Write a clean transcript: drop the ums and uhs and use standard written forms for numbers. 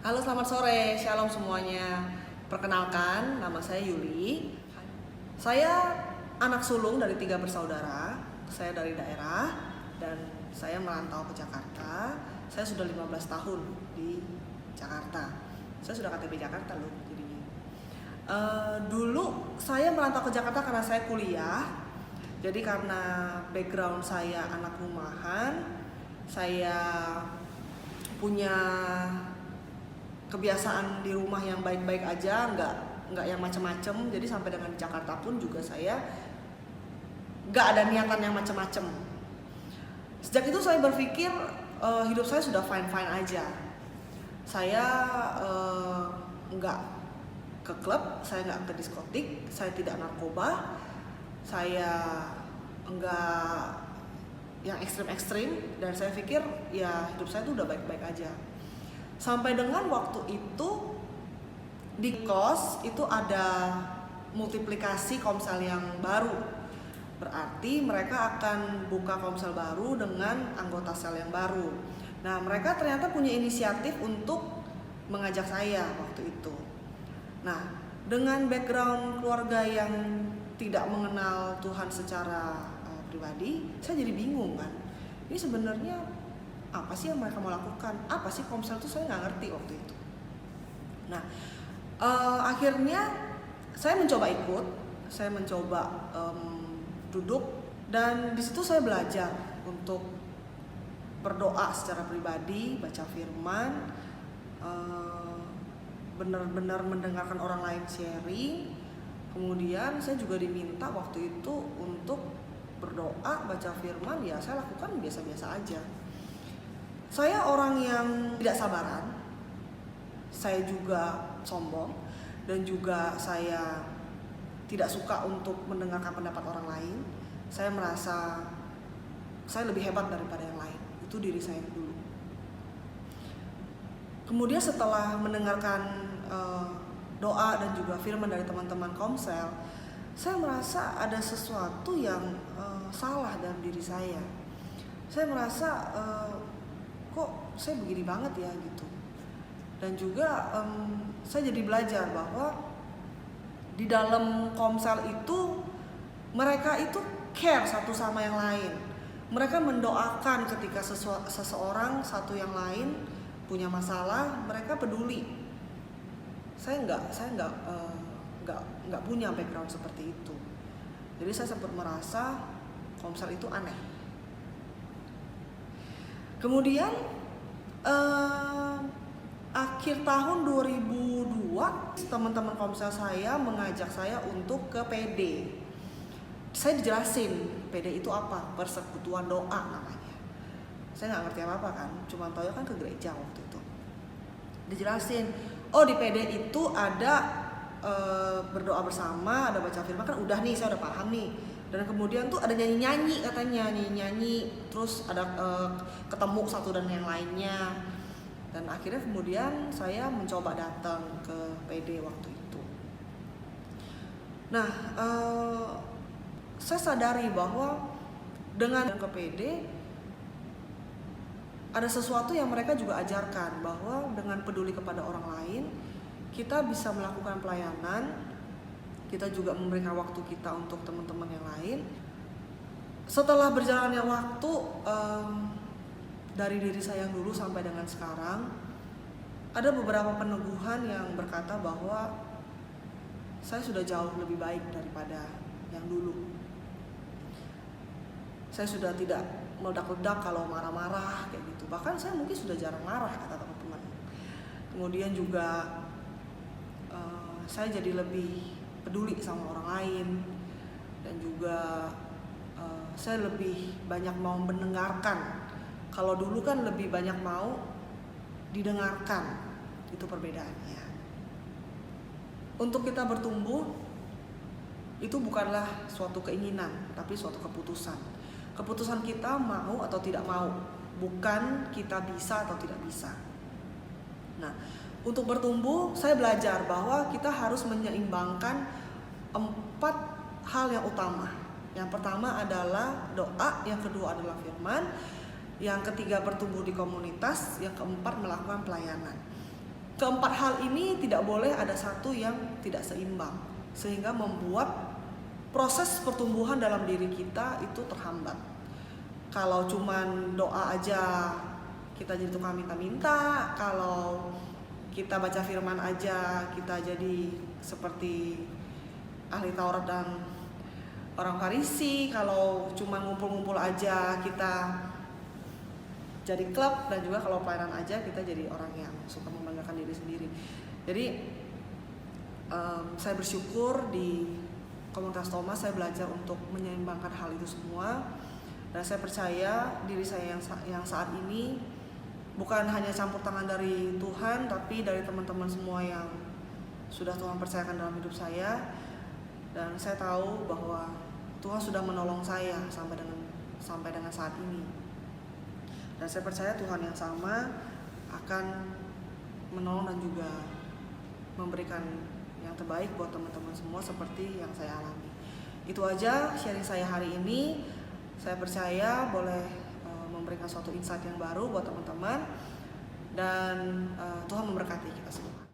Halo, selamat sore, shalom semuanya. Perkenalkan, nama saya Yuli. Saya anak sulung dari 3 bersaudara. Saya dari daerah dan saya merantau ke Jakarta. Saya sudah 15 tahun di Jakarta. Saya sudah KTP Jakarta loh jadinya. Dulu saya merantau ke Jakarta karena saya kuliah. Jadi karena background saya anak rumahan, saya punya kebiasaan di rumah yang baik-baik aja, nggak yang macem-macem. Jadi sampai dengan Jakarta pun juga saya nggak ada niatan yang macem-macem. Sejak itu saya berpikir hidup saya sudah fine-fine aja. Saya nggak ke klub, saya nggak ke diskotik, saya tidak narkoba, saya nggak yang ekstrim-ekstrim, dan saya pikir ya hidup saya tuh udah baik-baik aja. Sampai dengan waktu itu di kos itu ada multiplikasi Komsel yang baru. Berarti mereka akan buka Komsel baru dengan anggota sel yang baru. Nah, mereka ternyata punya inisiatif untuk mengajak saya waktu itu. Nah, dengan background keluarga yang tidak mengenal Tuhan secara pribadi, saya jadi bingung kan. Ini sebenarnya apa sih yang mereka mau lakukan? Apa sih Komsel itu, saya nggak ngerti waktu itu. Nah, akhirnya saya mencoba ikut, saya mencoba duduk, dan di situ saya belajar untuk berdoa secara pribadi, baca firman, benar-benar mendengarkan orang lain sharing. Kemudian saya juga diminta waktu itu untuk berdoa, baca firman, ya saya lakukan biasa-biasa aja. Saya orang yang tidak sabaran, saya juga sombong, dan juga saya tidak suka untuk mendengarkan pendapat orang lain. Saya merasa saya lebih hebat daripada yang lain. Itu diri saya dulu. Kemudian setelah mendengarkan doa dan juga firman dari teman-teman Komsel, saya merasa ada sesuatu yang salah dalam diri saya. Saya merasa kok saya begini banget ya gitu. Dan juga saya jadi belajar bahwa di dalam Komsel itu mereka itu care satu sama yang lain. Mereka mendoakan ketika seseorang satu yang lain punya masalah, mereka peduli. Saya nggak punya background seperti itu. Jadi saya sempat merasa Komsel itu aneh. Kemudian akhir tahun 2002 teman-teman Komsel saya mengajak saya untuk ke PD. Saya dijelasin PD itu apa, persekutuan doa namanya. Saya nggak ngerti apa-apa kan, cuma tahu kan ke gereja waktu itu. Dijelasin, oh di PD itu ada berdoa bersama, ada baca firman, kan udah nih, saya udah paham nih. Dan kemudian tuh ada nyanyi-nyanyi katanya, nyanyi-nyanyi, terus ada ketemu satu dan yang lainnya. Dan akhirnya kemudian saya mencoba datang ke PD waktu itu. Nah, saya sadari bahwa dengan ke PD ada sesuatu yang mereka juga ajarkan, bahwa dengan peduli kepada orang lain, kita bisa melakukan pelayanan. Kita juga memberikan waktu kita untuk teman-teman yang lain. Setelah berjalannya waktu, dari diri saya yang dulu sampai dengan sekarang, ada beberapa peneguhan yang berkata bahwa saya sudah jauh lebih baik daripada yang dulu. Saya sudah tidak meledak-ledak kalau marah-marah kayak gitu. Bahkan saya mungkin sudah jarang marah, kata teman-teman. Kemudian juga saya jadi lebih peduli sama orang lain, dan juga saya lebih banyak mau mendengarkan. Kalau dulu kan lebih banyak mau didengarkan, itu perbedaannya. Untuk kita bertumbuh itu bukanlah suatu keinginan, tapi suatu keputusan. Keputusan kita mau atau tidak mau, bukan kita bisa atau tidak bisa. Nah, untuk bertumbuh, saya belajar bahwa kita harus menyeimbangkan 4 hal yang utama. Yang pertama adalah doa, yang kedua adalah firman, yang ketiga bertumbuh di komunitas, yang keempat melakukan pelayanan. keempat hal ini tidak boleh ada satu yang tidak seimbang, sehingga membuat proses pertumbuhan dalam diri kita itu terhambat. Kalau cuman doa aja kita jadi tukang minta-minta, kalau kita baca firman aja kita jadi seperti ahli Taurat dan orang Farisi, kalau cuma ngumpul-ngumpul aja kita jadi klub, dan juga kalau pelayanan aja kita jadi orang yang suka membanggakan diri sendiri. Jadi saya bersyukur di komunitas Thomas saya belajar untuk menyeimbangkan hal itu semua, dan saya percaya diri saya yang saat ini bukan hanya campur tangan dari Tuhan, tapi dari teman-teman semua yang sudah Tuhan percayakan dalam hidup saya. Dan saya tahu bahwa Tuhan sudah menolong saya sampai dengan saat ini. Dan saya percaya Tuhan yang sama akan menolong dan juga memberikan yang terbaik buat teman-teman semua seperti yang saya alami. Itu aja sharing saya hari ini. Saya percaya boleh memberikan suatu insight yang baru buat teman-teman, dan Tuhan memberkati kita semua.